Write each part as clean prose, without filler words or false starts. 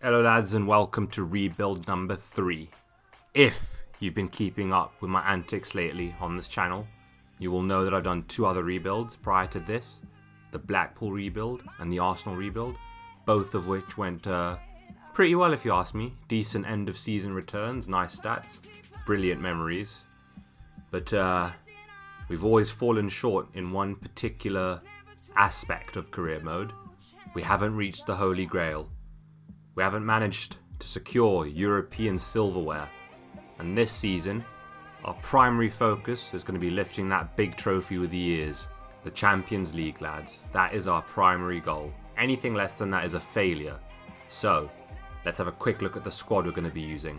Hello lads and welcome to rebuild number 3. If you've been keeping up with my antics lately on this channel, you will know that I've done 2 other rebuilds prior to this. The Blackpool rebuild and the Arsenal rebuild, both of which went pretty well if you ask me. Decent end of season returns, nice stats, brilliant memories. But we've always fallen short in one particular aspect of career mode. We haven't reached the Holy Grail. We haven't managed to secure European silverware, and this season our primary focus is going to be lifting that big trophy with the ears, the Champions League, lads. That is our primary goal. Anything less than that is a failure. So let's have a quick look at the squad we're going to be using.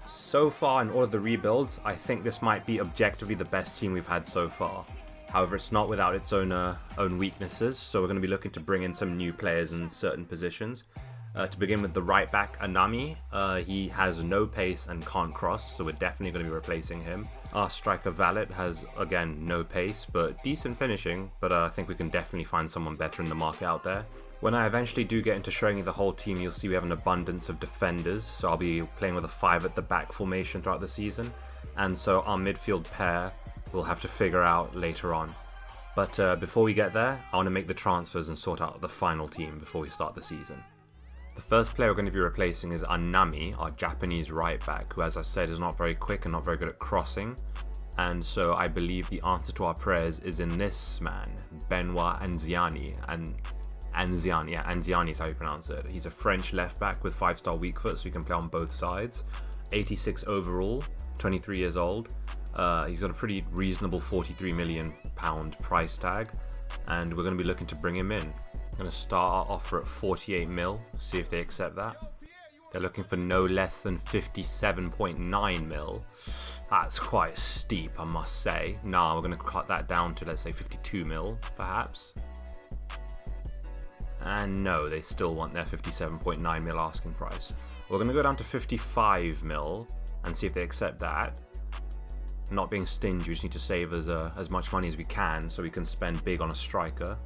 So far in all of the rebuilds, I think this might be objectively the best team we've had so far. However, it's not without its own weaknesses, so we're going to be looking to bring in some new players in certain positions. To begin with, the right back, Anami. He has no pace and can't cross, so we're definitely going to be replacing him. Our striker, Valet, has, again, no pace, but decent finishing, but I think we can definitely find someone better in the market out there. When I eventually do get into showing you the whole team, you'll see we have an abundance of defenders, so I'll be playing with a 5 at the back formation throughout the season, and so our midfield pair we'll have to figure out later on. But before we get there, I want to make the transfers and sort out the final team before we start the season. The first player we're going to be replacing is Anami, our Japanese right back, who, as I said, is not very quick and not very good at crossing. And so I believe the answer to our prayers is in this man, Benoit Anziani. Anziani is how you pronounce it. He's a French left back with 5-star weak foot, so he can play on both sides. 86 overall, 23 years old. He's got a pretty reasonable £43 million price tag, and we're going to be looking to bring him in. Going to start our offer at 48 mil, see if they accept that. They're looking for no less than 57.9 mil. That's quite steep, I must say. Nah, we're going to cut that down to, let's say, 52 mil, perhaps. And no, they still want their 57.9 mil asking price. We're going to go down to 55 mil and see if they accept that. Not being stingy, we just need to save as much money as we can so we can spend big on a striker.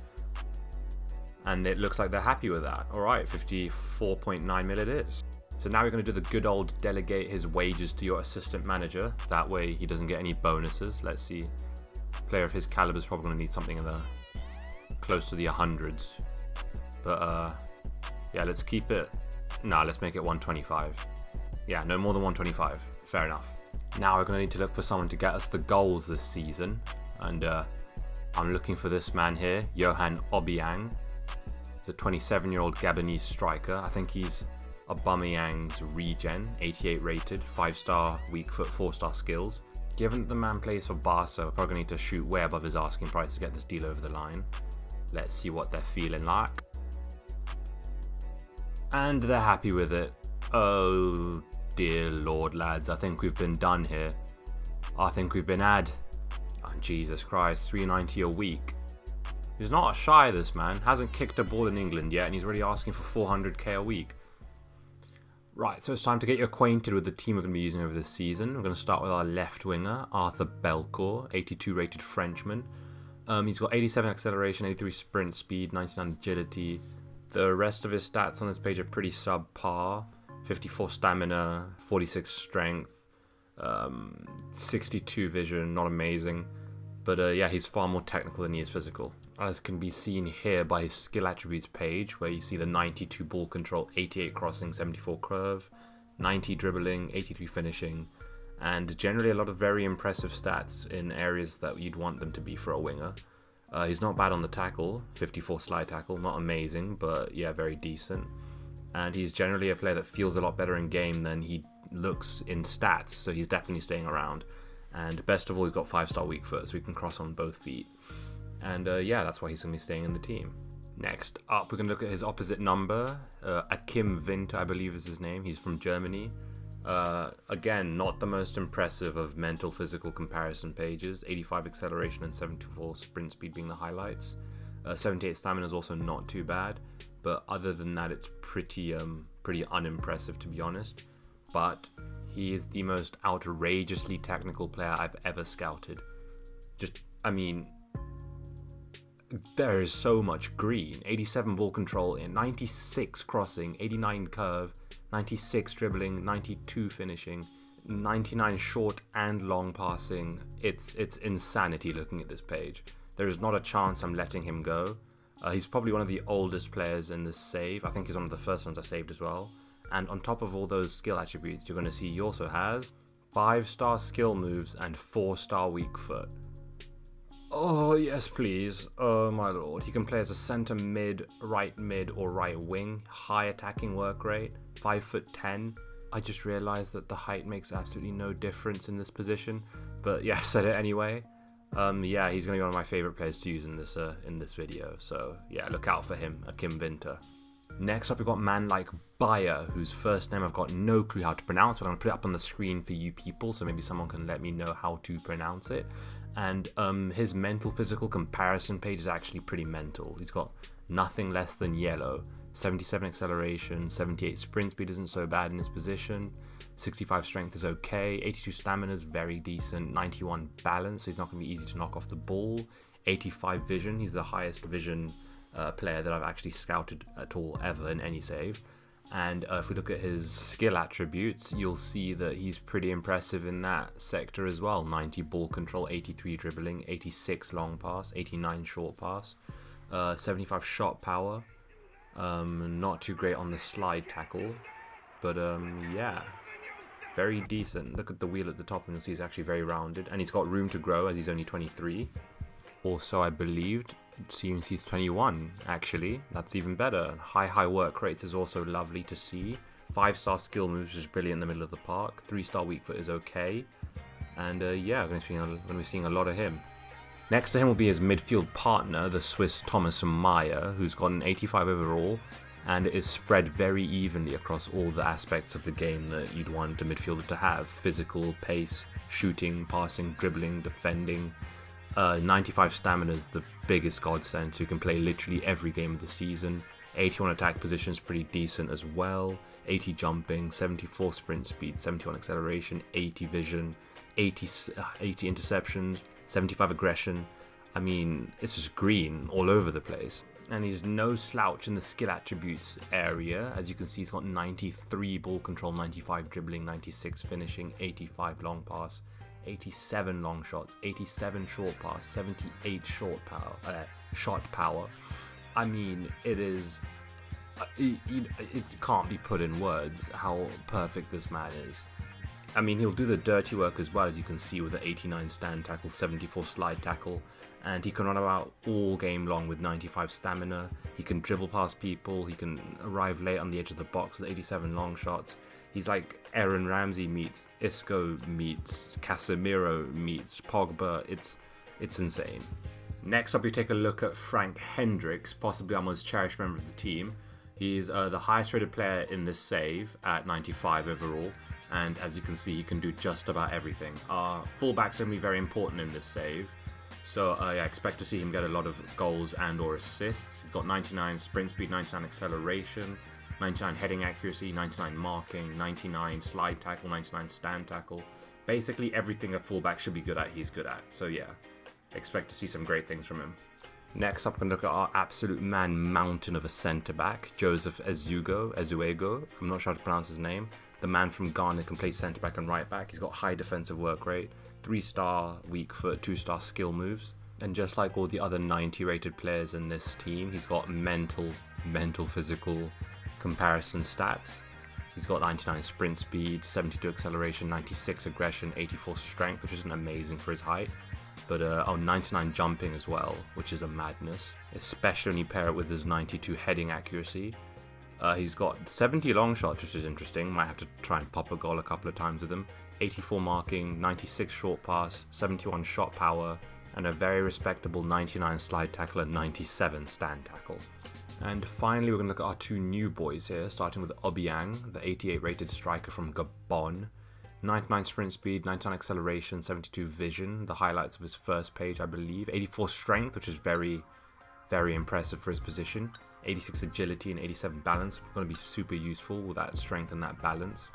And it looks like they're happy with that. Alright, 54.9 mil it is. So now we're going to do the good old delegate his wages to your assistant manager. That way he doesn't get any bonuses. Let's see. A player of his caliber is probably going to need something in the close to the 100s. But yeah, let's keep it. Nah, let's make it 125. Yeah, no more than 125. Fair enough. Now we're going to need to look for someone to get us the goals this season. And I'm looking for this man here, Johan Obiang. He's a 27-year-old Gabonese striker. I think he's Aubameyang's regen, 88 rated, 5-star weak foot, 4-star skills. Given that the man plays for Barca, we're probably going to need to shoot way above his asking price to get this deal over the line. Let's see what they're feeling like. And they're happy with it. Oh dear lord, lads, I think we've been done here. I think we've been had. Oh, Jesus Christ, 390 a week. He's not shy, this man. Hasn't kicked a ball in England yet, and he's already asking for 400k a week. Right, so it's time to get you acquainted with the team we're going to be using over this season. We're going to start with our left winger, Arthur Belcourt, 82 rated Frenchman. He's got 87 acceleration, 83 sprint speed, 99 agility. The rest of his stats on this page are pretty subpar. 54 stamina, 46 strength, 62 vision, not amazing. But yeah, he's far more technical than he is physical. As can be seen here by his skill attributes page, where you see the 92 ball control, 88 crossing, 74 curve, 90 dribbling, 83 finishing, and generally a lot of very impressive stats in areas that you'd want them to be for a winger. He's not bad on the tackle, 54 slide tackle, not amazing, but yeah, very decent. And he's generally a player that feels a lot better in game than he looks in stats, so he's definitely staying around. And best of all, he's got 5-star weak foot, so he can cross on both feet. And yeah, that's why he's going to be staying in the team. Next up, we're going to look at his opposite number. Akim Winter, I believe is his name. He's from Germany. Again, not the most impressive of mental physical comparison pages. 85 acceleration and 74 sprint speed being the highlights. 78 stamina is also not too bad. But other than that, it's pretty unimpressive, to be honest. But he is the most outrageously technical player I've ever scouted. I mean, there is so much green. 87 ball control, in 96 crossing, 89 curve, 96 dribbling, 92 finishing, 99 short and long passing. It's insanity looking at this page. There is not a chance I'm letting him go. He's probably one of the oldest players in this save. I think he's one of the first ones I saved as well. And on top of all those skill attributes, you're going to see he also has 5-star skill moves and 4-star weak foot. Oh, yes, please. Oh, my lord. He can play as a center mid, or right wing. High attacking work rate. 5'10". I just realized that the height makes absolutely no difference in this position. But yeah, I said it anyway. Yeah, he's going to be one of my favorite players to use in this video. So yeah, look out for him, Kim Winter. Next up, we've got man like Bayer, whose first name I've got no clue how to pronounce, but I'm going to put it up on the screen for you people, so maybe someone can let me know how to pronounce it. And his mental physical comparison page is actually pretty mental. He's got nothing less than yellow, 77 acceleration, 78 sprint speed isn't so bad in his position, 65 strength is okay, 82 stamina is very decent, 91 balance, so he's not going to be easy to knock off the ball, 85 vision, he's the highest vision player that I've actually scouted at all ever in any save. And if we look at his skill attributes, you'll see that he's pretty impressive in that sector as well. 90 ball control, 83 dribbling, 86 long pass, 89 short pass, 75 shot power. Not too great on the slide tackle, but yeah, very decent. Look at the wheel at the top and you'll see it's actually very rounded, and he's got room to grow as he's only 23. Also, I believed, it seems he's 21 actually. That's even better. High work rates is also lovely to see. 5-star skill moves, which is brilliant in the middle of the park. 3-star weak foot is okay. And yeah, I'm going to be seeing a lot of him. Next to him will be his midfield partner, the Swiss Thomas Meyer, who's got an 85 overall and is spread very evenly across all the aspects of the game that you'd want a midfielder to have. Physical, pace, shooting, passing, dribbling, defending. 95 stamina is the biggest godsend, so you can play literally every game of the season. 81 attack position is pretty decent as well. 80 jumping, 74 sprint speed, 71 acceleration, 80 vision, 80 interceptions, 75 aggression. I mean, it's just green all over the place. And he's no slouch in the skill attributes area. As you can see, he's got 93 ball control, 95 dribbling, 96 finishing, 85 long pass, 87 long shots, 87 short pass, 78 shot power. I mean, it is, it can't be put in words how perfect this man is. I mean, he'll do the dirty work as well, as you can see, with the 89 stand tackle, 74 slide tackle, and he can run about all game long with 95 stamina. He can dribble past people, he can arrive late on the edge of the box with 87 long shots. He's like Aaron Ramsey meets Isco meets Casemiro meets Pogba. It's insane. Next up, we take a look at Frank Hendricks, possibly our most cherished member of the team. He's the highest rated player in this save at 95 overall, and as you can see, he can do just about everything. Fullback's going to be very important in this save, so I expect to see him get a lot of goals and or assists. He's got 99 sprint speed, 99 acceleration, 99 heading accuracy, 99 marking, 99 slide tackle, 99 stand tackle. Basically everything a fullback should be good at, he's good at. So yeah, expect to see some great things from him. Next up, we're going to look at our absolute man mountain of a centre-back, Joseph Ezuego. I'm not sure how to pronounce his name. The man from Ghana can play centre-back and right-back. He's got high defensive work rate, 3-star weak foot, 2-star skill moves. And just like all the other 90 rated players in this team, he's got mental physical comparison stats. He's got 99 sprint speed, 72 acceleration, 96 aggression, 84 strength, which isn't amazing for his height, but 99 jumping as well, which is a madness, especially when you pair it with his 92 heading accuracy. He's got 70 long shots, which is interesting. Might have to try and pop a goal a couple of times with him. 84 marking, 96 short pass, 71 shot power, and a very respectable 99 slide tackle and 97 stand tackle. And finally, we're going to look at our two new boys here, starting with Obiang, the 88 rated striker from Gabon. 99 sprint speed, 99 acceleration, 72 vision, the highlights of his first page, I believe. 84 strength, which is very impressive for his position. 86 agility and 87 balance, going to be super useful with that strength and that balance.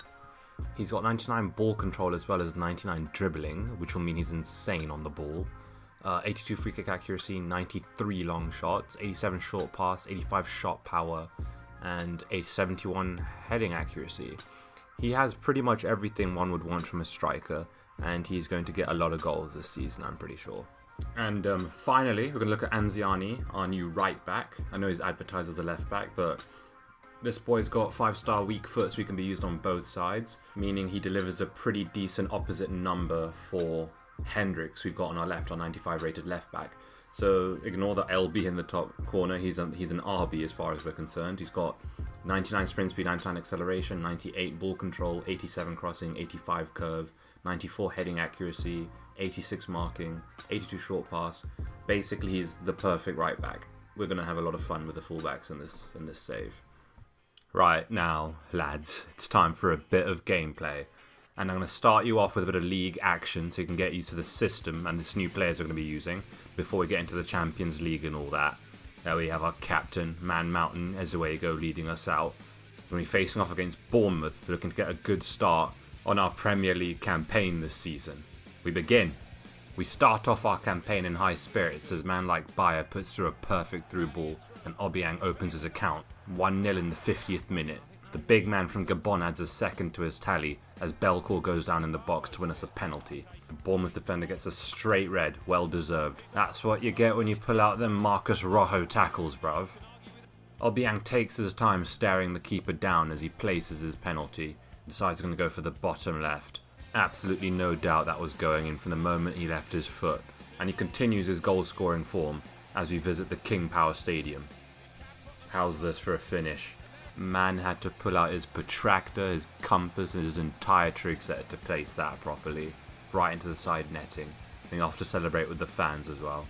He's got 99 ball control as well as 99 dribbling, which will mean he's insane on the ball. 82 free kick accuracy, 93 long shots, 87 short pass, 85 shot power, and a 71 heading accuracy. He has pretty much everything one would want from a striker, and he's going to get a lot of goals this season, I'm pretty sure. And finally, we're going to look at Anziani, our new right back. I know he's advertised as a left back, but this boy's got 5-star weak foot, so he can be used on both sides, meaning he delivers a pretty decent opposite number for Hendricks we've got on our left, our 95 rated left back. So ignore the LB in the top corner, he's an RB as far as we're concerned. He's got 99 sprint speed, 99 acceleration, 98 ball control, 87 crossing, 85 curve, 94 heading accuracy, 86 marking, 82 short pass. Basically, he's the perfect right back. We're going to have a lot of fun with the fullbacks in this save. Right, now, lads, it's time for a bit of gameplay. And I'm going to start you off with a bit of league action so you can get used to the system and this new players we're going to be using before we get into the Champions League and all that. There we have our captain, Man Mountain, Ezuego, leading us out. We're going to be facing off against Bournemouth, looking to get a good start on our Premier League campaign this season. We begin. We start off our campaign in high spirits as man like Bayer puts through a perfect through ball and Obiang opens his account. 1-0 in the 50th minute. The big man from Gabon adds a second to his tally as Belcourt goes down in the box to win us a penalty. The Bournemouth defender gets a straight red, well deserved. That's what you get when you pull out them Marcus Rojo tackles, bruv. Obiang takes his time staring the keeper down as he places his penalty. Decides he's going to go for the bottom left. Absolutely no doubt that was going in from the moment he left his foot. And he continues his goal scoring form as we visit the King Power Stadium. How's this for a finish? Man had to pull out his protractor, his compass and his entire trig set to place that properly. Right into the side netting. Being off to celebrate with the fans as well.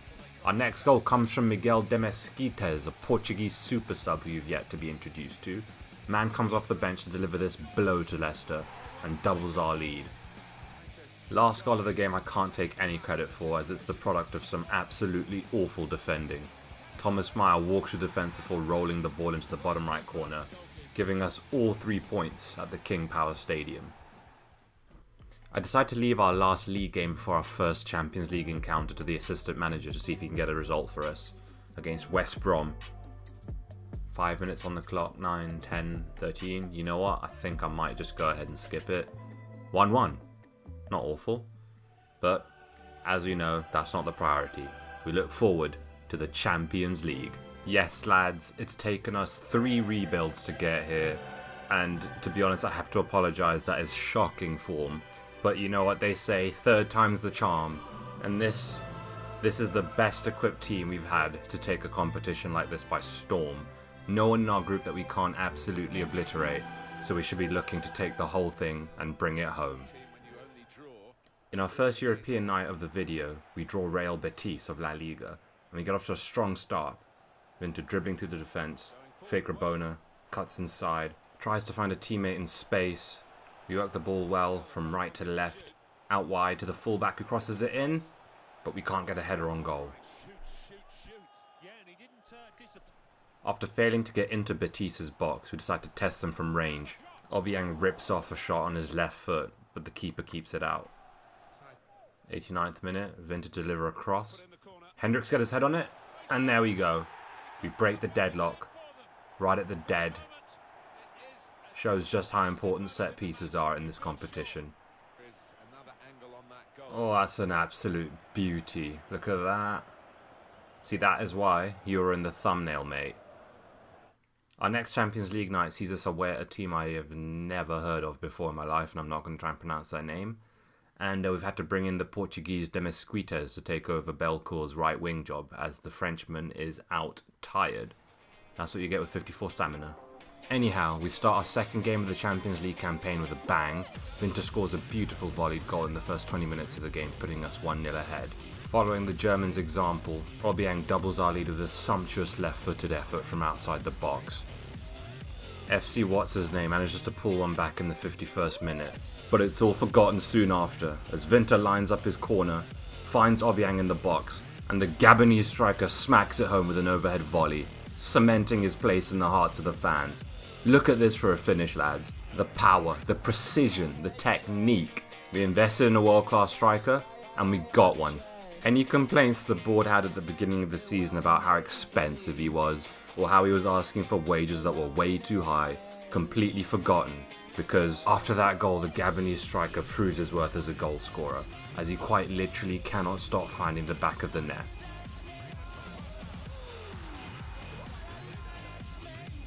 Our next goal comes from Miguel de Mesquites, a Portuguese super sub who you've yet to be introduced to. Man comes off the bench to deliver this blow to Leicester and doubles our lead. Last goal of the game I can't take any credit for as it's the product of some absolutely awful defending. Thomas Meyer walks through defence before rolling the ball into the bottom right corner, giving us all 3 points at the King Power Stadium. I decided to leave our last league game before our first Champions League encounter to the assistant manager to see if he can get a result for us against West Brom. 5 minutes on the clock, 9, 10, 13. You know what? I think I might just go ahead and skip it. 1-1. Not awful. But, as we know, that's not the priority. We look forward to the Champions League. Yes, lads, it's taken us 3 rebuilds to get here. And, to be honest, I have to apologise, that is shocking form. But you know what they say, third time's the charm. And this is the best equipped team we've had to take a competition like this by storm. No one in our group that we can't absolutely obliterate, so we should be looking to take the whole thing and bring it home. In our first European night of the video, we draw Real Betis of La Liga, and we get off to a strong start. Into dribbling through the defence, fake Rabona, cuts inside, tries to find a teammate in space. We work the ball well from right to left, out wide to the fullback who crosses it in, but we can't get a header on goal. After failing to get into Betis's box, we decide to test them from range. Obiang rips off a shot on his left foot, but the keeper keeps it out. 89th minute, Vin to deliver a cross. Hendricks get his head on it, and there we go. We break the deadlock, right at the dead. Shows just how important set pieces are in this competition. Oh, that's an absolute beauty. Look at that. See, that is why you're in the thumbnail, mate. Our next Champions League night sees us away at a team I have never heard of before in my life, and I'm not going to try and pronounce their name. And we've had to bring in the Portuguese de Mesquites to take over Belcourt's right wing job as the Frenchman is out tired. That's what you get with 54 stamina. Anyhow, we start our second game of the Champions League campaign with a bang. Winter scores a beautiful volleyed goal in the first 20 minutes of the game, putting us 1-0 ahead. Following the Germans' example, Obiang doubles our lead with a sumptuous left-footed effort from outside the box. FC What's-His-Name manages to pull one back in the 51st minute, but it's all forgotten soon after, as Winter lines up his corner, finds Obiang in the box, and the Gabonese striker smacks it home with an overhead volley, cementing his place in the hearts of the fans. Look at this for a finish, lads. The power, the precision, the technique. We invested in a world-class striker, and we got one. Any complaints the board had at the beginning of the season about how expensive he was, or how he was asking for wages that were way too high, completely forgotten, because after that goal the Gabonese striker proves his worth as a goal scorer, as he quite literally cannot stop finding the back of the net.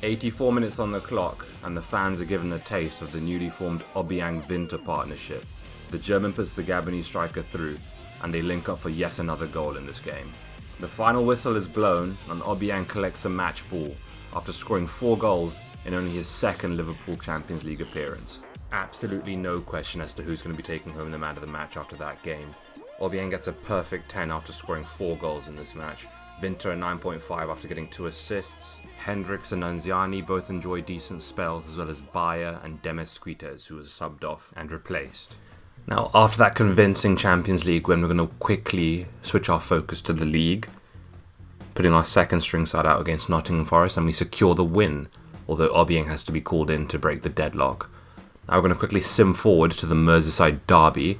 84 minutes on the clock, and the fans are given a taste of the newly formed Obiang-Winter partnership. The German puts the Gabonese striker through, and they link up for yet another goal in this game. The final whistle is blown, and Obiang collects a match ball after scoring 4 goals in only his second Liverpool Champions League appearance. Absolutely no question as to who's going to be taking home the man of the match after that game. Obiang gets a perfect 10 after scoring 4 goals in this match. Winter a 9.5 after getting 2 assists. Hendricks and Nanziani both enjoy decent spells, as well as Bayer and Demesquites, who was subbed off and replaced. Now, after that convincing Champions League win, we're going to quickly switch our focus to the league, putting our second string side out against Nottingham Forest, and we secure the win, although Obiang has to be called in to break the deadlock. Now we're going to quickly sim forward to the Merseyside derby,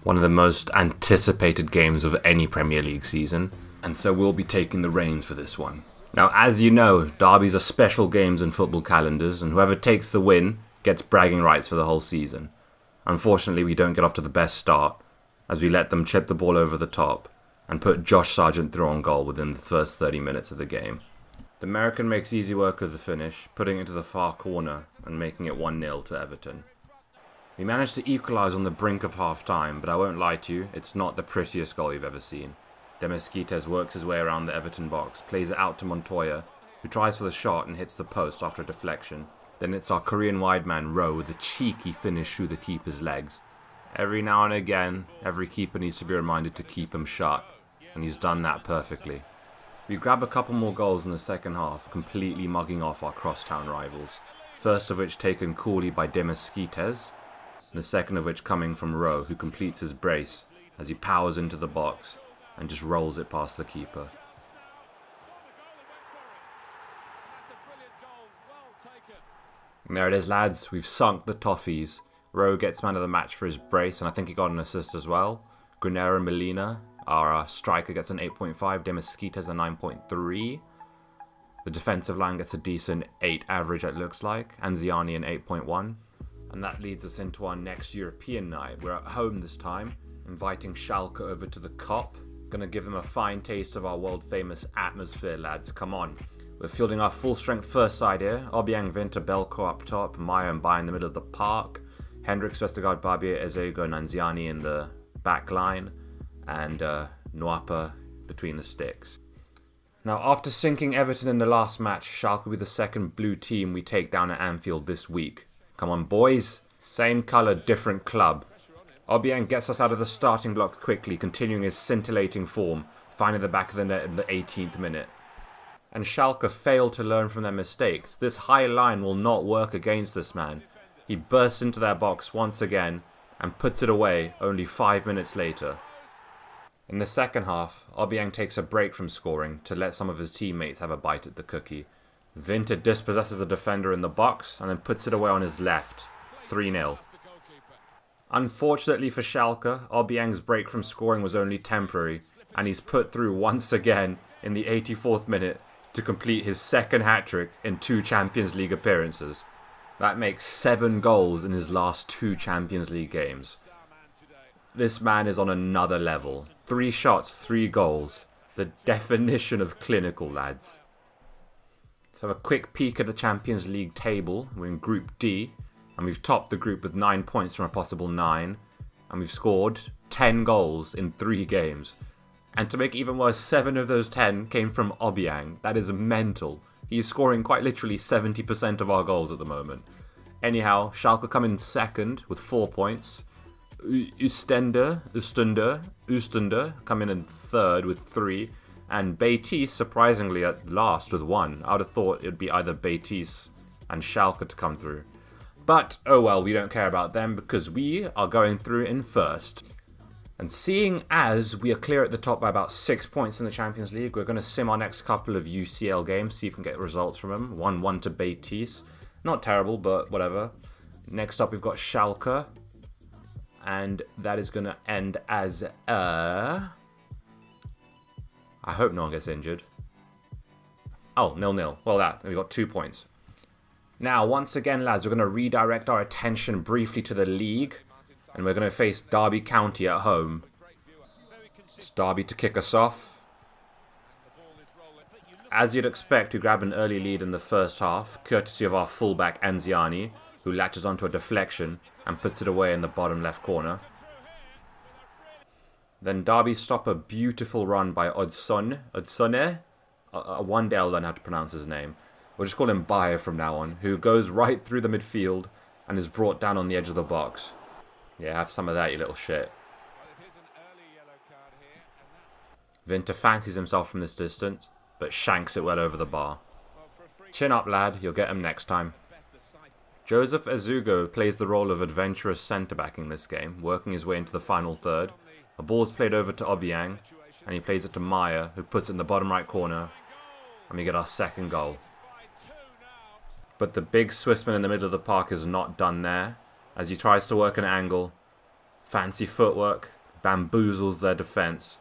one of the most anticipated games of any Premier League season, and so we'll be taking the reins for this one. Now, as you know, derbies are special games in football calendars, and whoever takes the win gets bragging rights for the whole season. Unfortunately, we don't get off to the best start, as we let them chip the ball over the top and put Josh Sargent through on goal within the first 30 minutes of the game. The American makes easy work of the finish, putting it to the far corner and making it 1-0 to Everton. We managed to equalise on the brink of half-time, but I won't lie to you, it's not the prettiest goal you've ever seen. Demesquites works his way around the Everton box, plays it out to Montoya, who tries for the shot and hits the post after a deflection. Then it's our Korean wide man Rowe with a cheeky finish through the keeper's legs. Every now and again, every keeper needs to be reminded to keep him shut, and he's done that perfectly. We grab a couple more goals in the second half, completely mugging off our crosstown rivals. First of which taken coolly by Demesquites, and the second of which coming from Rowe, who completes his brace as he powers into the box and just rolls it past the keeper. And there it is, lads. We've sunk the toffees. Rowe gets man of the match for his brace, and I think he got an assist as well. Granera Molina, our striker, gets an 8.5. Demesquites a 9.3. The defensive line gets a decent 8 average, it looks like. Anziani an 8.1. And that leads us into our next European night. We're at home this time, inviting Schalke over to the Kop. Gonna give them a fine taste of our world-famous atmosphere, lads. Come on. We're fielding our full-strength first side here. Obiang-Winter, Belko up top, Maya and Bayer in the middle of the park. Hendricks, Vestergaard, Barbier, Ezego, Nanziani in the back line. And Nwapa between the sticks. Now, after sinking Everton in the last match, Schalke will be the second blue team we take down at Anfield this week. Come on, boys. Same colour, different club. Obiang gets us out of the starting block quickly, continuing his scintillating form, finding the back of the net in the 18th minute. And Schalke fail to learn from their mistakes. This high line will not work against this man. He bursts into their box once again and puts it away only 5 minutes later. In the second half, Obiang takes a break from scoring to let some of his teammates have a bite at the cookie. Winter dispossesses a defender in the box and then puts it away on his left. 3-0. Unfortunately for Schalke, Obiang's break from scoring was only temporary, and he's put through once again in the 84th minute to complete his second hat-trick in 2 Champions League appearances. That makes 7 goals in his last 2 Champions League games. This man is on another level. 3 shots, 3 goals. The definition of clinical, lads. Let's have a quick peek at the Champions League table. We're in Group D, and we've topped the group with 9 points from a possible 9, and we've scored 10 goals in 3 games. And to make it even worse, 7 of those 10 came from Obiang. That is mental. He's scoring quite literally 70% of our goals at the moment. Anyhow, Schalke come in second with 4 points. Oostende come in third with 3. And Betis, surprisingly, at last with 1. I would have thought it would be either Betis and Schalke to come through. But, oh well, we don't care about them because we are going through in first. And seeing as we are clear at the top by about 6 points in the Champions League, we're going to sim our next couple of UCL games, see if we can get results from them. 1-1 to Betis. Not terrible, but whatever. Next up, we've got Schalke. And that is going to end as a I hope no one gets injured. Oh, 0-0. Well, we got 2 points. Now, once again, lads, we're going to redirect our attention briefly to the league. And we're going to face Derby County at home. It's Derby to kick us off. As you'd expect, we grab an early lead in the first half, courtesy of our fullback Anziani, who latches onto a deflection and puts it away in the bottom left corner. Then Derby stop a beautiful run by Odsone. One day I'll learn how to pronounce his name. We'll just call him Bayer from now on, who goes right through the midfield and is brought down on the edge of the box. Yeah, have some of that, you little shit. Winter fancies himself from this distance, but shanks it well over the bar. Chin up, lad, you'll get him next time. Joseph Ezugo plays the role of adventurous centre-back in this game, working his way into the final third. A ball's played over to Obiang, and he plays it to Maya, who puts it in the bottom right corner, and we get our second goal. But the big Swissman in the middle of the park is not done there, as he tries to work an angle. Fancy footwork, bamboozles their defence,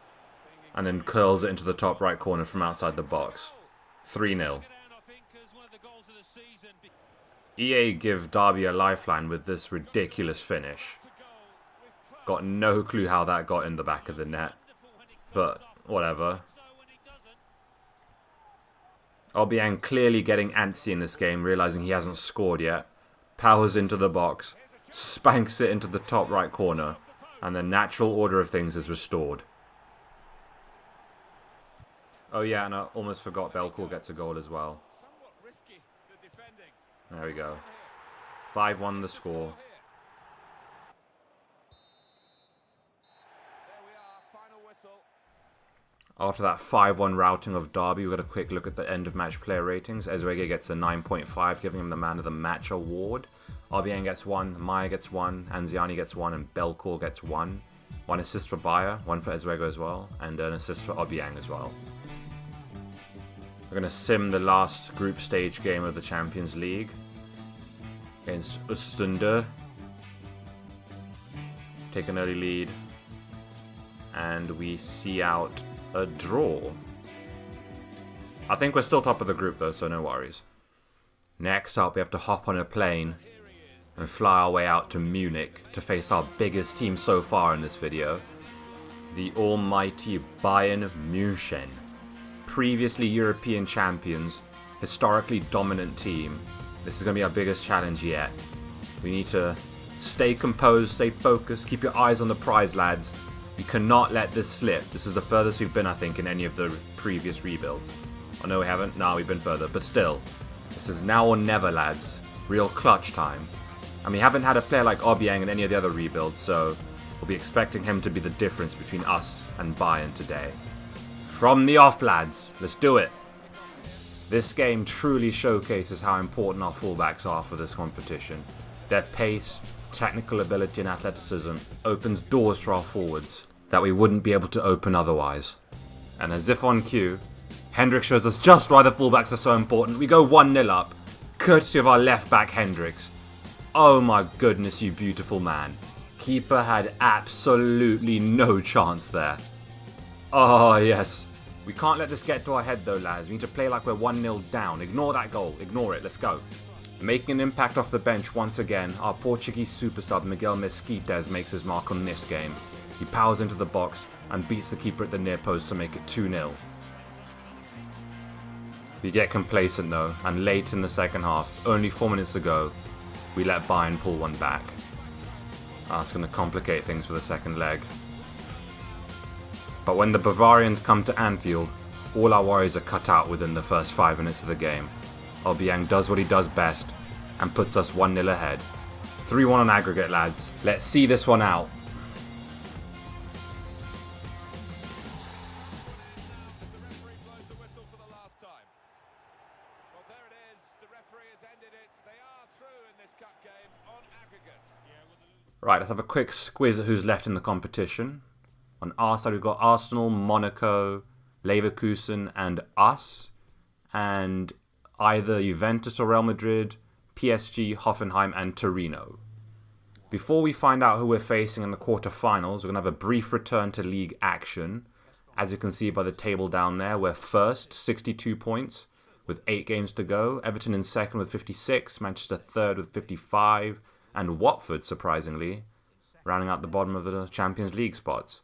and then curls it into the top right corner from outside the box. 3-0. EA give Derby a lifeline with this ridiculous finish. Got no clue how that got in the back of the net, but whatever. Obiang clearly getting antsy in this game, realising he hasn't scored yet. Powers into the box, spanks it into the top right corner, and the natural order of things is restored. Oh yeah, and I almost forgot Belcourt gets a goal as well. There we go. 5-1 the score. After that 5-1 routing of Derby, we've got a quick look at the end of match player ratings. Ezuege gets a 9.5, giving him the Man of the Match award. Obiang gets 1, Maya gets 1, Anziani gets 1, and Belcourt gets 1. 1 assist for Bayer, 1 for Ezuege as well, and an assist for Obiang as well. We're going to sim the last group stage game of the Champions League against Oostende. Take an early lead, and we see out a draw. I think we're still top of the group though, so no worries. Next up, we have to hop on a plane and fly our way out to Munich to face our biggest team so far in this video, the almighty Bayern München. Previously European champions, historically dominant team. This is going to be our biggest challenge yet. We need to stay composed, stay focused, keep your eyes on the prize, lads. We cannot let this slip. This is the furthest we've been, I think, in any of the previous rebuilds. Oh no, we haven't? No, we've been further. But still, this is now or never, lads. Real clutch time. And we haven't had a player like Obiang in any of the other rebuilds, so we'll be expecting him to be the difference between us and Bayern today. From the off, lads. Let's do it. This game truly showcases how important our fullbacks are for this competition. Their pace, technical ability and athleticism opens doors for our forwards that we wouldn't be able to open otherwise. And as if on cue, Hendricks shows us just why the fullbacks are so important. We go 1-0 up, courtesy of our left back Hendricks. Oh my goodness, you beautiful man. Keeper had absolutely no chance there. Oh yes. We can't let this get to our head though, lads. We need to play like we're 1-0 down. Ignore that goal. Ignore it. Let's go. Making an impact off the bench once again, our Portuguese super sub Miguel Mesquites makes his mark on this game. He powers into the box and beats the keeper at the near post to make it 2-0. We get complacent though, and late in the second half, only 4 minutes to go, we let Bayern pull one back. That's going to complicate things for the second leg. But when the Bavarians come to Anfield, all our worries are cut out within the first 5 minutes of the game. Obiang does what he does best and puts us 1-0 ahead. 3-1 on aggregate, lads. Let's see this one out. Right, let's have a quick squiz at who's left in the competition. On our side, we've got Arsenal, Monaco, Leverkusen, and us. And either Juventus or Real Madrid, PSG, Hoffenheim, and Torino. Before we find out who we're facing in the quarterfinals, we're going to have a brief return to league action. As you can see by the table down there, we're first, 62 points, with 8 games to go. Everton in second with 56, Manchester third with 55, and Watford, surprisingly, rounding out the bottom of the Champions League spots.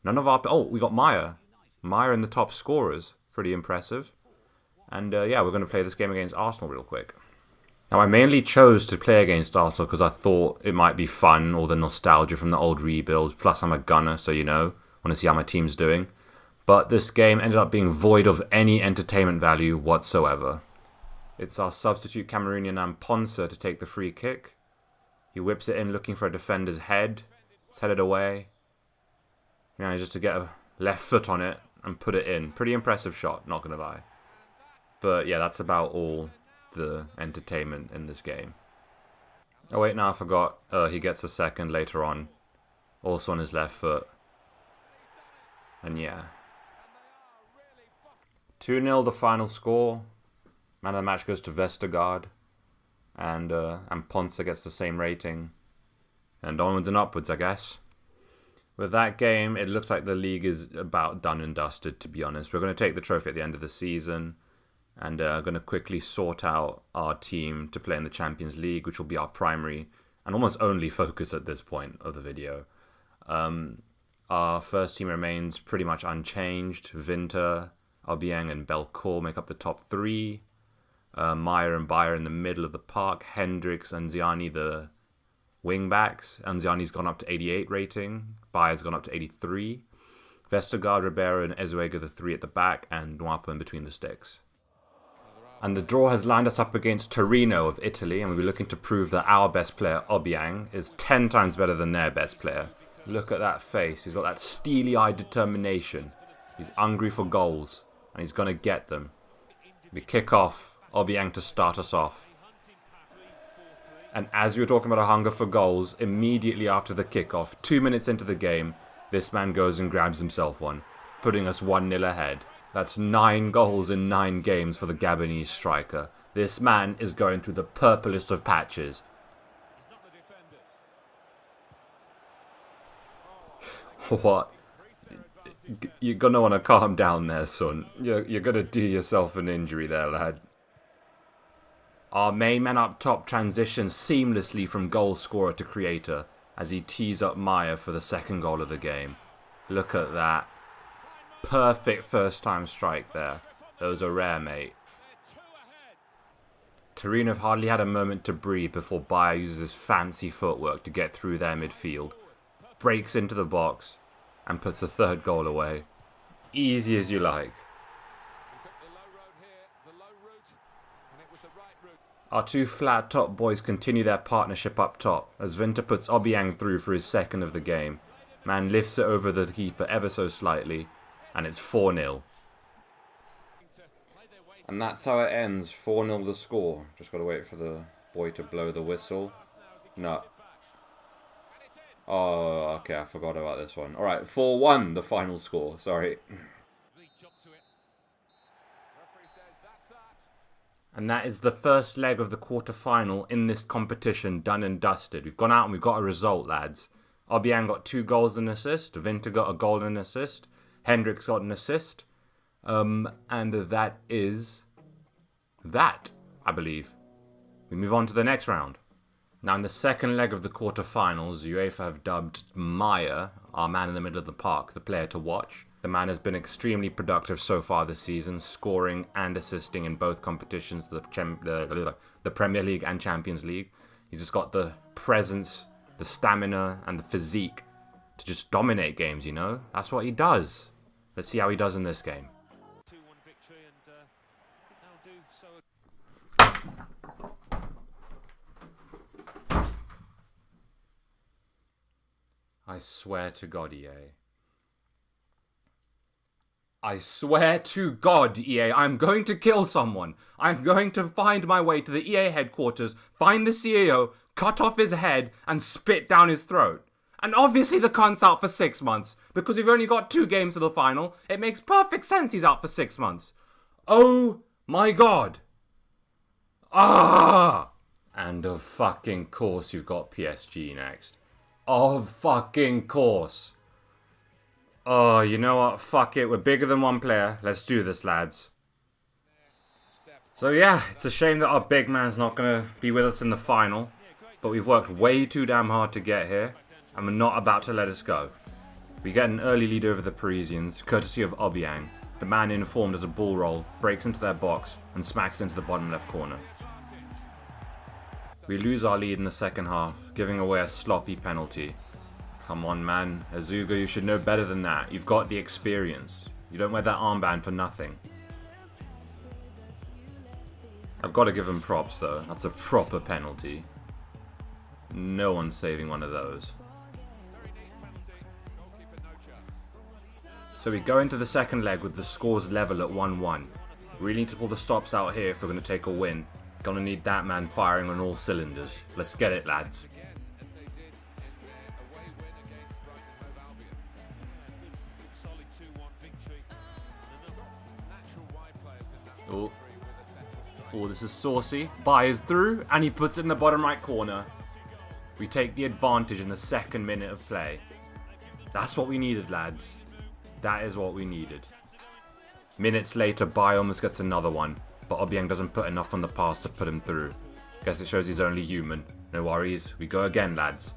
None of our... Oh, we got Maya. Maya in the top scorers. Pretty impressive. And yeah, we're going to play this game against Arsenal real quick. Now, I mainly chose to play against Arsenal because I thought it might be fun, all the nostalgia from the old rebuild. Plus, I'm a gunner, so you know, want to see how my team's doing. But this game ended up being void of any entertainment value whatsoever. It's our substitute Cameroonian Amponsa to take the free kick. He whips it in looking for a defender's head. It's headed away. You know, just to get a left foot on it and put it in. Pretty impressive shot, not going to lie. But yeah, that's about all the entertainment in this game. Oh wait, no, I forgot. He gets a second later on. Also on his left foot. And yeah. 2-0 the final score. Man of the match goes to Vestergaard. And Ponce gets the same rating. And onwards and upwards, I guess. With that game, it looks like the league is about done and dusted, to be honest. We're going to take the trophy at the end of the season. And going to quickly sort out our team to play in the Champions League, which will be our primary and almost only focus at this point of the video. Our first team remains pretty much unchanged. Winter, Obiang and Belcourt make up the top 3. Meyer and Bayer in the middle of the park. Hendricks and Ziani the wing backs. And Ziani's gone up to 88 rating. Bayer's gone up to 83. Vestergaard, Ribeiro and Ezuega the 3 at the back. And Nwapa in between the sticks. And the draw has lined us up against Torino of Italy. And we'll be looking to prove that our best player, Obiang, is 10 times better than their best player. Look at that face. He's got that steely-eyed determination. He's hungry for goals. And he's going to get them. We kick off. Obiang to start us off. And as we were talking about a hunger for goals, immediately after the kickoff, 2 minutes into the game, this man goes and grabs himself one, putting us 1-0 ahead. That's 9 goals in 9 games for the Gabonese striker. This man is going through the purplest of patches. What? You're going to want to calm down there, son. You're going to do yourself an injury there, lad. Our main man up top transitions seamlessly from goal scorer to creator as he tees up Maya for the second goal of the game. Look at that. Perfect first time strike there. Those are rare, mate. Torino have hardly had a moment to breathe before Bayer uses his fancy footwork to get through their midfield. Breaks into the box and puts a third goal away. Easy as you like. Our 2 flat top boys continue their partnership up top as Winter puts Obiang through for his second of the game. Man lifts it over the keeper ever so slightly and it's 4-0. And that's how it ends, 4-0 the score. Just got to wait for the boy to blow the whistle. No. Oh, okay, I forgot about this one. Alright, 4-1 the final score, sorry. And that is the first leg of the quarter-final in this competition done and dusted. We've gone out and we've got a result, lads. Obiang got 2 goals and an assist. Winter got a goal and an assist. Hendricks got an assist. And that is that, I believe. We move on to the next round. Now, in the second leg of the quarter-finals, UEFA have dubbed Maya, our man in the middle of the park, the player to watch. The man has been extremely productive so far this season, scoring and assisting in both competitions, the Premier League and Champions League. He's just got the presence, the stamina, and the physique to just dominate games, you know? That's what he does. Let's see how he does in this game. I swear to God, EA. I swear to God, EA, I'm going to kill someone. I'm going to find my way to the EA headquarters, find the CEO, cut off his head, and spit down his throat. And obviously the cunt's out for 6 months, because we've only got 2 games to the final. It makes perfect sense he's out for 6 months. Oh my God. Ah! And of fucking course you've got PSG next. Of fucking course. Oh, you know what? Fuck it. We're bigger than one player. Let's do this, lads. So yeah, it's a shame that our big man's not going to be with us in the final. But we've worked way too damn hard to get here. And we're not about to let us go. We get an early lead over the Parisians, courtesy of Obiang. The man informed as a ball roll, breaks into their box, and smacks into the bottom left corner. We lose our lead in the second half, giving away a sloppy penalty. Come on, man. Azuga, you should know better than that. You've got the experience. You don't wear that armband for nothing. I've got to give him props, though. That's a proper penalty. No one's saving one of those. So we go into the second leg with the scores level at 1-1. We really need to pull the stops out here if we're going to take a win. Gonna need that man firing on all cylinders. Let's get it, lads. Oh, this is saucy. Byers through, and he puts it in the bottom right corner. We take the advantage in the second minute of play. That's what we needed, lads. That is what we needed. Minutes later, Bai almost gets another one, but Obiang doesn't put enough on the pass to put him through. Guess it shows he's only human. No worries, we go again, lads.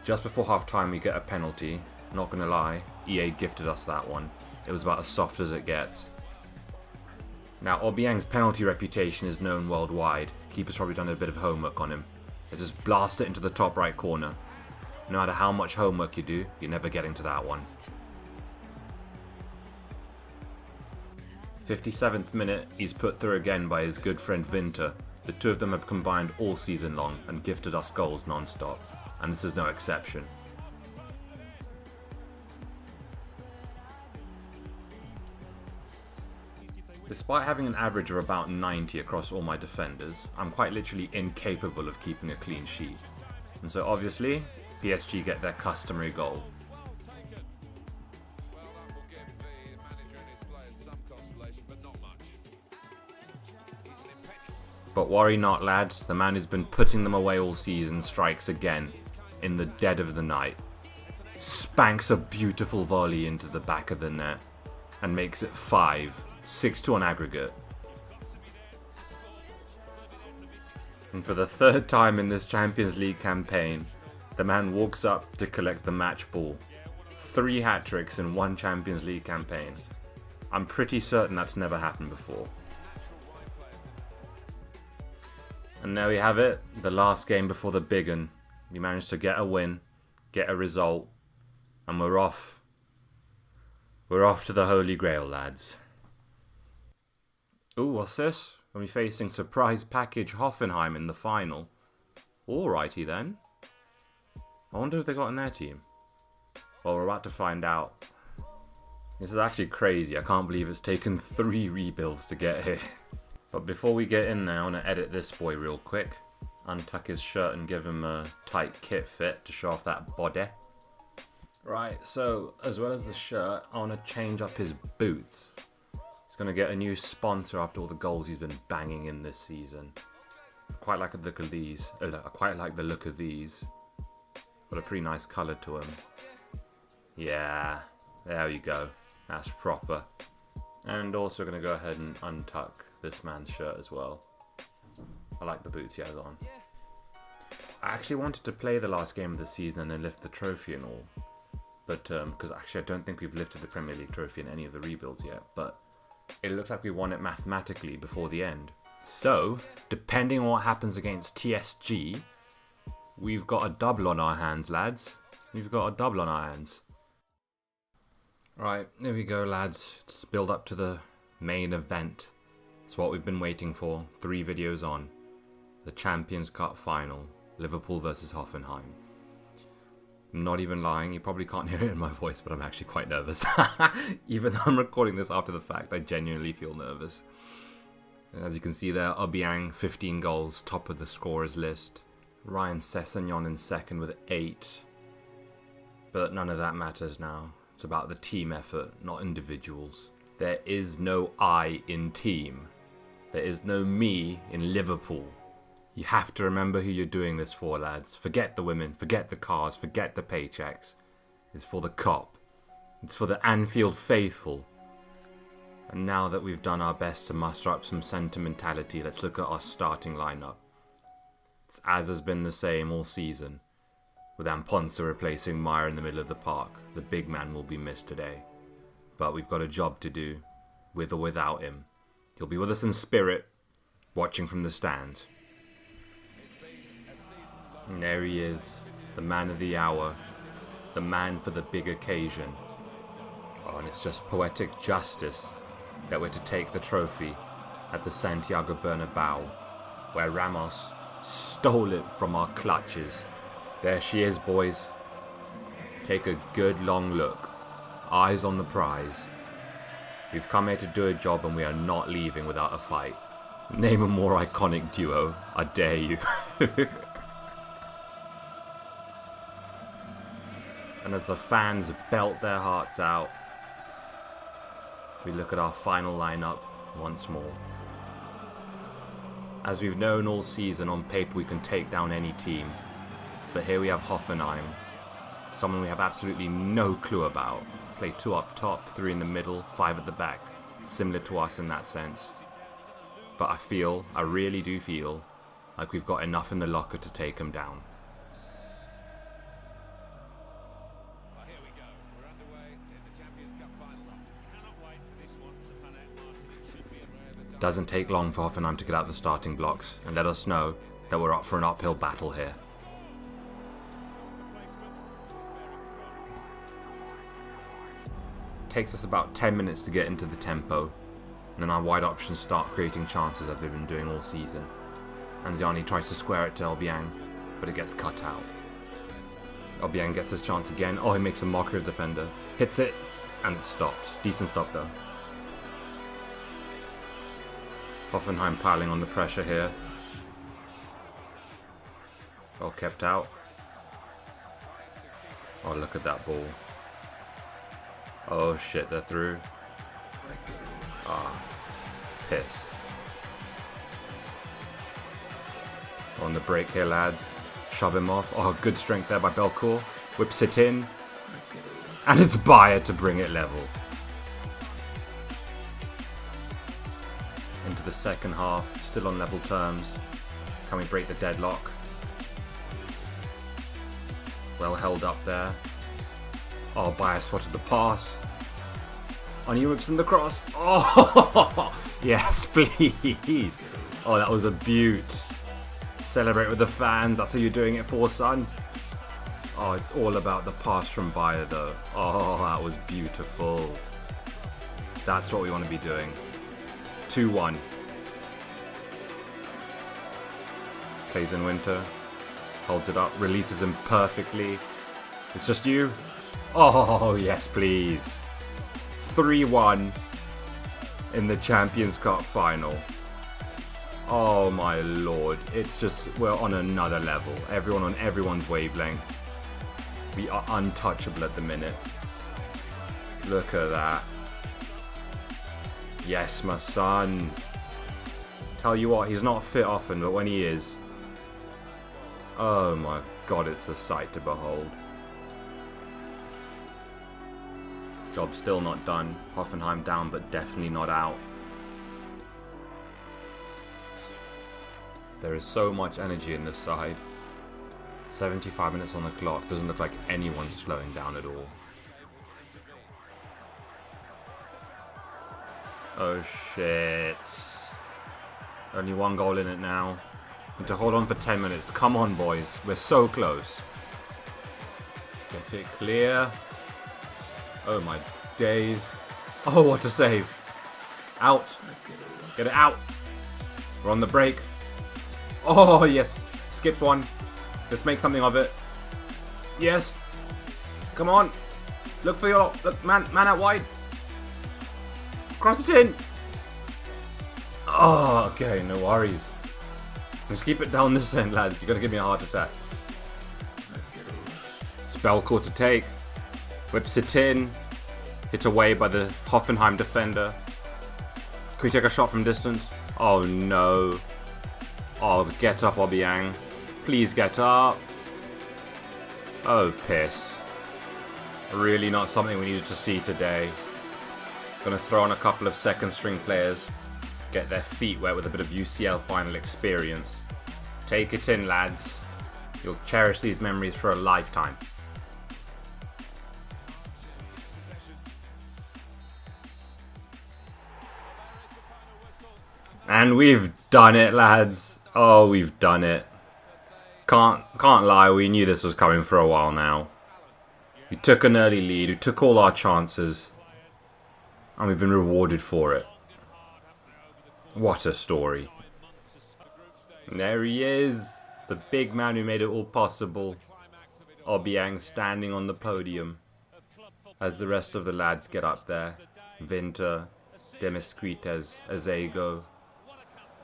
Just before half time, we get a penalty. Not gonna lie, EA gifted us that one. It was about as soft as it gets. Now, Obiang's penalty reputation is known worldwide. Keeper's probably done a bit of homework on him. Let's just blast it into the top right corner. No matter how much homework you do, you're never getting to that one. 57th minute, he's put through again by his good friend Vinter. The two of them have combined all season long and gifted us goals non-stop, and this is no exception. Despite having an average of about 90 across all my defenders, I'm quite literally incapable of keeping a clean sheet. And so obviously, PSG get their customary goal. But worry not, lads, the man who's been putting them away all season strikes again, in the dead of the night. Spanks a beautiful volley into the back of the net, and makes it 5, 6-2 on aggregate. And for the third time in this Champions League campaign, the man walks up to collect the match ball. 3 hat-tricks in one Champions League campaign. I'm pretty certain that's never happened before. And there we have it, the last game before the big one. We managed to get a win, get a result, and we're off. We're off to the Holy Grail, lads. Ooh, what's this? We'll be facing surprise package Hoffenheim in the final. Alrighty then. I wonder if they got in their team. Well, we're about to find out. This is actually crazy. I can't believe it's taken 3 rebuilds to get here. But before we get in there, I want to edit this boy real quick. Untuck his shirt and give him a tight kit fit to show off that body. Right, so as well as the shirt, I want to change up his boots. He's going to get a new sponsor after all the goals he's been banging in this season. I quite like the look of these. I quite like the look of these. Got a pretty nice colour to him. Yeah, there we go. That's proper. And also going to go ahead and untuck this man's shirt as well. I like the boots he has on. I actually wanted to play the last game of the season and then lift the trophy and all. But, because actually I don't think we've lifted the Premier League trophy in any of the rebuilds yet. But it looks like we won it mathematically before the end. So, depending on what happens against TSG, we've got a double on our hands, lads. We've got a double on our hands. Right, there we go, lads. Let's build up to the main event. It's what we've been waiting for, 3 videos on. The Champions Cup final, Liverpool versus Hoffenheim. I'm not even lying, you probably can't hear it in my voice, but I'm actually quite nervous. Even though I'm recording this after the fact, I genuinely feel nervous. And as you can see there, Obiang, 15 goals, top of the scorers list. Ryan Sessegnon in second with 8. But none of that matters now. It's about the team effort, not individuals. There is no I in team. There is no me in Liverpool. You have to remember who you're doing this for, lads. Forget the women, forget the cars, forget the paychecks. It's for the cop. It's for the Anfield faithful. And now that we've done our best to muster up some sentimentality, let's look at our starting lineup. It's as has been the same all season. With Amponsa replacing Meyer in the middle of the park, the big man will be missed today. But we've got a job to do, with or without him. He'll be with us in spirit, watching from the stands. And there he is, the man of the hour, the man for the big occasion. Oh, and it's just poetic justice that we're to take the trophy at the Santiago Bernabeu, where Ramos stole it from our clutches. There she is, boys. Take a good long look. Eyes on the prize. We've come here to do a job and we are not leaving without a fight. Name a more iconic duo, I dare you. And as the fans belt their hearts out, we look at our final lineup once more. As we've known all season, on paper we can take down any team. But here we have Hoffenheim, someone we have absolutely no clue about. Play 2 up top, 3 in the middle, 5 at the back. Similar to us in that sense. But I really do feel, like we've got enough in the locker to take them down. Doesn't take long for Hoffenheim to get out the starting blocks and let us know that we're up for an uphill battle here. Takes us about 10 minutes to get into the tempo, and then our wide options start creating chances as they've been doing all season. Anziani tries to square it to Obiang, but it gets cut out. Obiang gets his chance again. Oh, he makes a mockery of the defender. Hits it, and it stopped. Decent stop though. Hoffenheim piling on the pressure here. Well kept out. Oh, look at that ball. Oh shit, they're through. Ah, piss. On the break here, lads. Shove him off. Oh, good strength there by Belcourt. Whips it in. And it's Bayer to bring it level. Into the second half, still on level terms. Can we break the deadlock? Well held up there. Oh, Bayer spotted the pass. On he whips in the cross. Oh, yes, please. Oh, that was a beaut. Celebrate with the fans. That's what you're doing it for, son. Oh, it's all about the pass from Bayer, though. Oh, that was beautiful. That's what we want to be doing. 2-1. Plays in Winter. Holds it up. Releases him perfectly. It's just you. Oh, yes, please. 3-1 in the Champions Cup final. Oh, my lord. It's just, we're on another level. Everyone on everyone's wavelength. We are untouchable at the minute. Look at that. Yes, my son. Tell you what, he's not fit often, but when he is, oh my god, it's a sight to behold. Job still not done. Hoffenheim down, but definitely not out. There is so much energy in this side. 75 minutes on the clock. Doesn't look like anyone's slowing down at all. Oh shit. Only 1 goal in it now. And to hold on for 10 minutes. Come on, boys. We're so close. Get it clear. Oh my days. Oh, what a save. Out. Get it out. We're on the break. Oh, yes. Skipped one. Let's make something of it. Yes. Come on. Look for your... Look, man out wide. Cross it in. Oh, okay. No worries. Let's keep it down this end, lads. You're going to give me a heart attack. Spell call to take. Whips it in. Hit away by the Hoffenheim defender. Can we take a shot from distance? Oh no. Oh, get up, Obiang. Please get up. Oh, piss. Really not something we needed to see today. Gonna throw on a couple of second string players. Get their feet wet with a bit of UCL final experience. Take it in, lads. You'll cherish these memories for a lifetime. And we've done it, lads. Oh, we've done it. Can't lie, we knew this was coming for a while now. We took an early lead, we took all our chances, and we've been rewarded for it. What a story. And there he is, the big man who made it all possible. Obiang standing on the podium as the rest of the lads get up there. Vinter, Demisquites, Azego.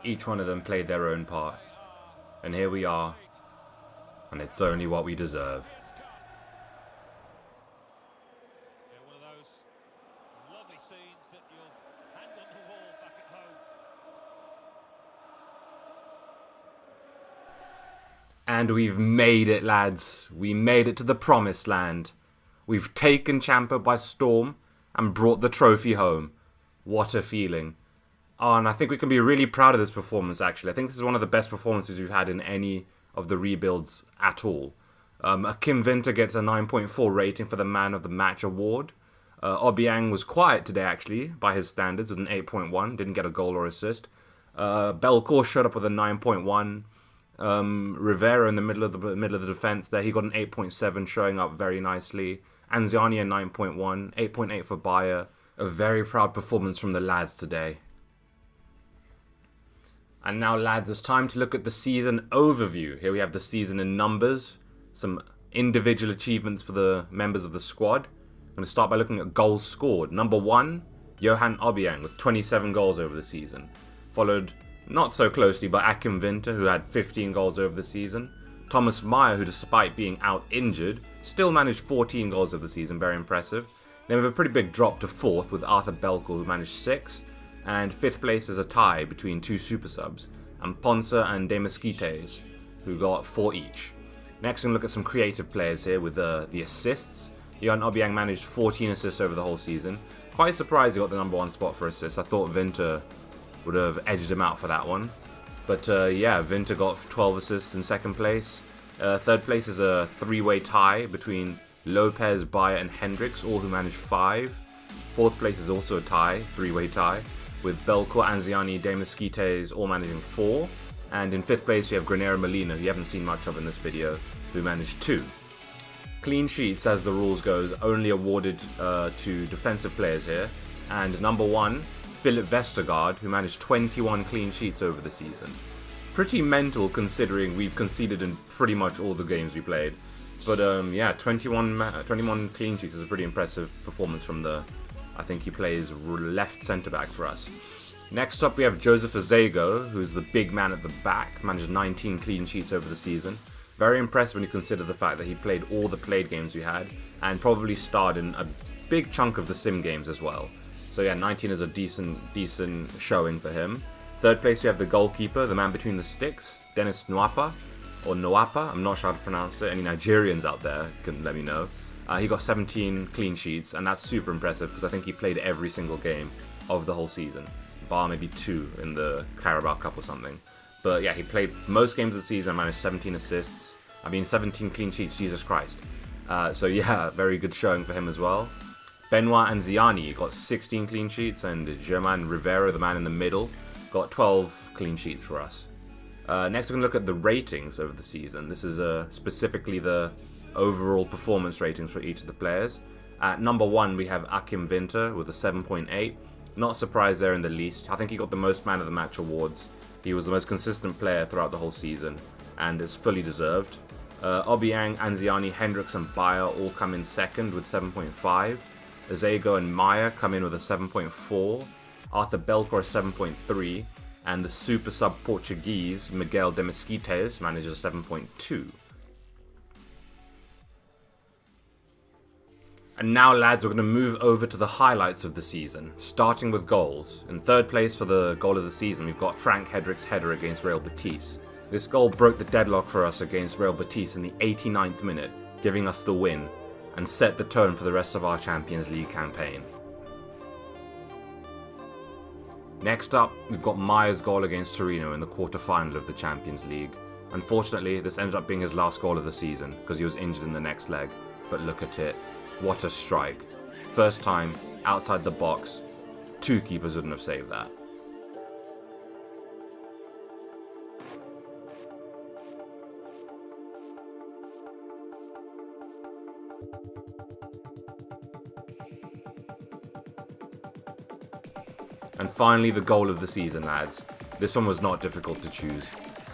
Each one of them played their own part. And here we are. And it's only what we deserve. One of those lovely scenes that you'll hang on the wall back at home. And we've made it, lads. We made it to the promised land. We've taken Champa by storm and brought the trophy home. What a feeling. Oh, and I think we can be really proud of this performance, actually. I think this is one of the best performances we've had in any of the rebuilds at all. Kim Winter gets a 9.4 rating for the Man of the Match award. Obiang was quiet today, actually, by his standards, with an 8.1. Didn't get a goal or assist. Belcourt showed up with a 9.1. Rivera in the middle of the defense there, he got an 8.7, showing up very nicely. Anziani a 9.1, 8.8 for Bayer. A very proud performance from the lads today. And now, lads, it's time to look at the season overview. Here we have the season in numbers, some individual achievements for the members of the squad. I'm going to start by looking at goals scored. Number 1, Johan Obiang with 27 goals over the season. Followed not so closely by Akim Winter, who had 15 goals over the season. Thomas Meyer, who despite being out injured, still managed 14 goals over the season. Very impressive. Then we have a pretty big drop to 4th with Arthur Belcourt, who managed 6. And 5th place is a tie between 2 super subs, and Ponce and Demisquites, who got 4 each. Next, we're going to look at some creative players here with the assists. Johan Obiang managed 14 assists over the whole season. Quite surprised he got the number 1 spot for assists. I thought Winter would have edged him out for that one. But yeah, Winter got 12 assists in 2nd place. 3rd place is a 3-way tie between Lopez, Bayer and Hendricks, all who managed 5. 4th place is also a tie, 3-way tie, with Belcourt, Anziani, Demisquites all managing 4. And in 5th place we have Granero Molina, who you haven't seen much of in this video, who managed 2. Clean sheets, as the rules goes, only awarded to defensive players here. And number 1, Philip Vestergaard, who managed 21 clean sheets over the season. Pretty mental considering we've conceded in pretty much all the games we played. But yeah, 21 clean sheets is a pretty impressive performance from the... I think he plays left centre-back for us. Next up we have Joseph Azego, who's the big man at the back, managed 19 clean sheets over the season. Very impressive when you consider the fact that he played all the played games we had, and probably starred in a big chunk of the sim games as well. So yeah, 19 is a decent showing for him. 3rd place we have the goalkeeper, the man between the sticks, Dennis Nwapa, or Noapa, I'm not sure how to pronounce it. Any Nigerians out there can let me know. He got 17 clean sheets, and that's super impressive because I think he played every single game of the whole season, bar maybe 2 in the Carabao Cup or something. But yeah, he played most games of the season and managed 17 assists. 17 clean sheets, Jesus Christ. So yeah, very good showing for him as well. Benoit Anziani got 16 clean sheets, and Germain Rivera, the man in the middle, got 12 clean sheets for us. Next, we're going to look at the ratings over the season. This is specifically the overall performance ratings for each of the players. At number 1, we have Akim Winter with a 7.8. Not surprised there in the least. I think he got the most Man of the Match awards. He was the most consistent player throughout the whole season, and it's fully deserved. Obiang, Anziani, Hendricks and Bayer all come in 2nd with 7.5. Azego and Meyer come in with a 7.4. Arthur Belcourt 7.3. And the super sub Portuguese, Miguel Demisquites, manages a 7.2. And now, lads, we're going to move over to the highlights of the season, starting with goals. In 3rd place for the goal of the season, we've got Frank Hedrick's header against Real Betis. This goal broke the deadlock for us against Real Betis in the 89th minute, giving us the win, and set the tone for the rest of our Champions League campaign. Next up, we've got Maya's goal against Torino in the quarter-final of the Champions League. Unfortunately, this ended up being his last goal of the season because he was injured in the next leg, but look at it, what a strike. First time, outside the box, 2 keepers wouldn't have saved that. And finally, the goal of the season, lads. This one was not difficult to choose.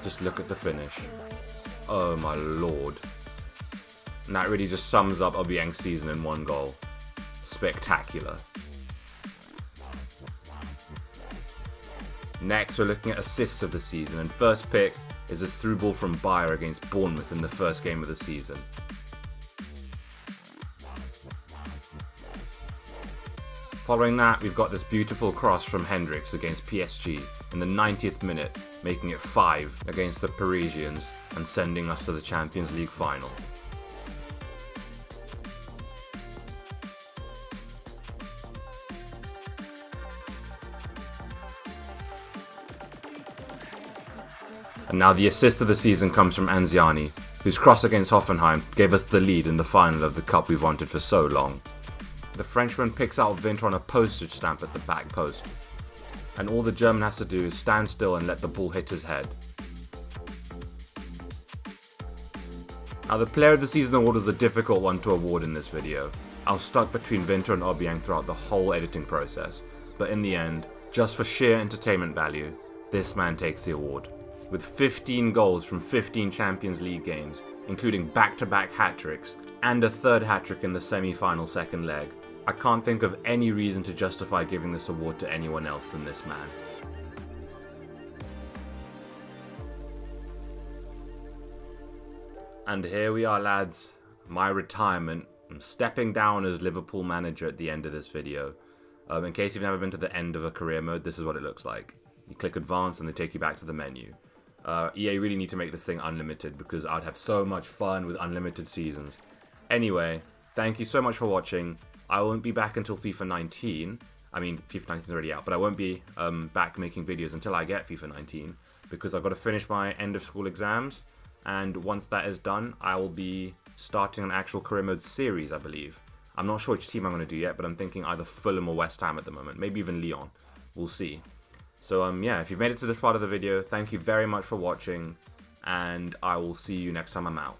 Just look at the finish. Oh my lord. And that really just sums up Obiang's season in one goal. Spectacular. Next, we're looking at assists of the season, and first pick is a through ball from Bayer against Bournemouth in the first game of the season. Following that, we've got this beautiful cross from Hendricks against PSG in the 90th minute, making it 5 against the Parisians and sending us to the Champions League final. And now the assist of the season comes from Anziani, whose cross against Hoffenheim gave us the lead in the final of the cup we've wanted for so long. The Frenchman picks out Winter on a postage stamp at the back post, and all the German has to do is stand still and let the ball hit his head. Now the Player of the Season award was a difficult one to award in this video. I was stuck between Winter and Obiang throughout the whole editing process, but in the end, just for sheer entertainment value, this man takes the award. With 15 goals from 15 Champions League games, including back-to-back hat-tricks, and a third hat-trick in the semi-final second leg, I can't think of any reason to justify giving this award to anyone else than this man. And here we are, lads. My retirement. I'm stepping down as Liverpool manager at the end of this video. In case you've never been to the end of a career mode, this is what it looks like. You click advance and they take you back to the menu. EA really need to make this thing unlimited because I'd have so much fun with unlimited seasons. Anyway, thank you so much for watching. I won't be back until FIFA 19. I mean, FIFA 19 is already out, but I won't be back making videos until I get FIFA 19 because I've got to finish my end of school exams, and once that is done, I will be starting an actual career mode series, I believe. I'm not sure which team I'm going to do yet, but I'm thinking either Fulham or West Ham at the moment, maybe even Lyon. We'll see. So yeah, if you've made it to this part of the video, thank you very much for watching, and I will see you next time I'm out.